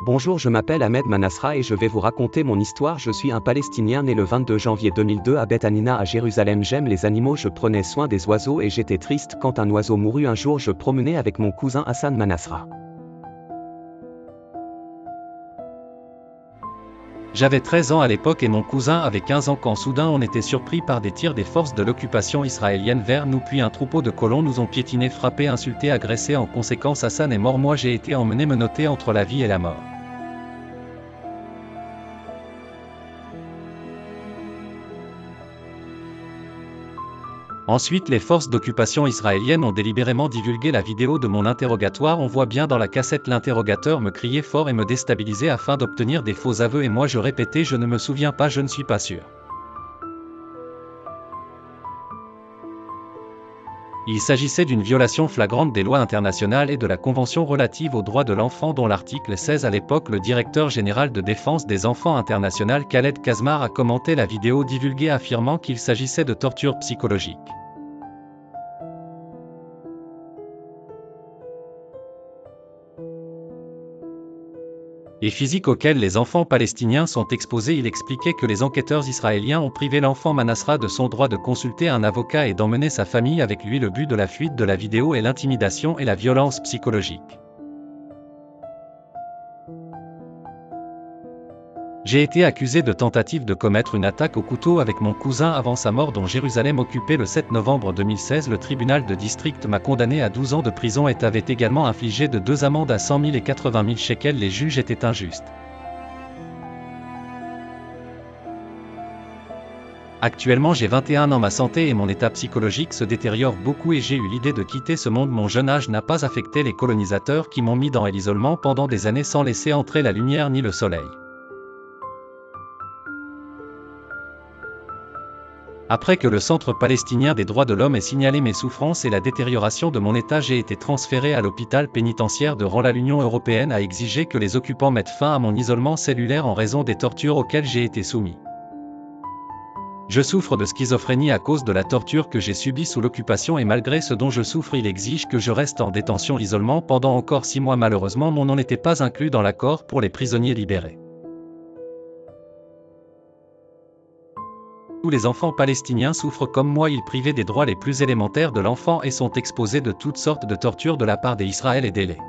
Bonjour, je m'appelle Ahmed Manasra et je vais vous raconter mon histoire. Je suis un Palestinien né le 22 janvier 2002 à Beth Hanina à Jérusalem. J'aime les animaux, je prenais soin des oiseaux et j'étais triste quand un oiseau mourut. Un jour, je promenais avec mon cousin Hassan Manasra. J'avais 13 ans à l'époque et mon cousin avait 15 ans quand soudain on était surpris par des tirs des forces de l'occupation israélienne vers nous, puis un troupeau de colons nous ont piétinés, frappés, insultés, agressés. En conséquence, Hassan est mort. Moi j'ai été emmené menotté entre la vie et la mort. Ensuite, les forces d'occupation israéliennes ont délibérément divulgué la vidéo de mon interrogatoire. On voit bien dans la cassette l'interrogateur me crier fort et me déstabiliser afin d'obtenir des faux aveux, et moi je répétais: je ne me souviens pas, je ne suis pas sûr. Il s'agissait d'une violation flagrante des lois internationales et de la Convention relative aux droits de l'enfant, dont l'article 16. À l'époque, le directeur général de défense des enfants international, Khaled Kazmar, a commenté la vidéo divulguée affirmant qu'il s'agissait de torture psychologique et physique auxquelles les enfants palestiniens sont exposés. Il expliquait que les enquêteurs israéliens ont privé l'enfant Manasra de son droit de consulter un avocat et d'emmener sa famille avec lui. Le but de la fuite de la vidéo est l'intimidation et la violence psychologique. J'ai été accusé de tentative de commettre une attaque au couteau avec mon cousin avant sa mort, dont Jérusalem occupée le 7 novembre 2016. Le tribunal de district m'a condamné à 12 ans de prison et avait également infligé de 2 amendes à 100 000 et 80 000 shekels. Les juges étaient injustes. Actuellement j'ai 21 ans, ma santé et mon état psychologique se détériorent beaucoup et j'ai eu l'idée de quitter ce monde. Mon jeune âge n'a pas affecté les colonisateurs qui m'ont mis dans l'isolement pendant des années sans laisser entrer la lumière ni le soleil. Après que le Centre palestinien des droits de l'homme ait signalé mes souffrances et la détérioration de mon état, j'ai été transféré à l'hôpital pénitentiaire de Ramla. L'Union européenne a exigé que les occupants mettent fin à mon isolement cellulaire en raison des tortures auxquelles j'ai été soumis. Je souffre de schizophrénie à cause de la torture que j'ai subie sous l'occupation, et malgré ce dont je souffre, il exige que je reste en détention isolement pendant encore 6 mois. Malheureusement, mon nom n'était pas inclus dans l'accord pour les prisonniers libérés. Tous les enfants palestiniens souffrent comme moi. Ils privés des droits les plus élémentaires de l'enfant et sont exposés de toutes sortes de tortures de la part d'Israël et d'Élé.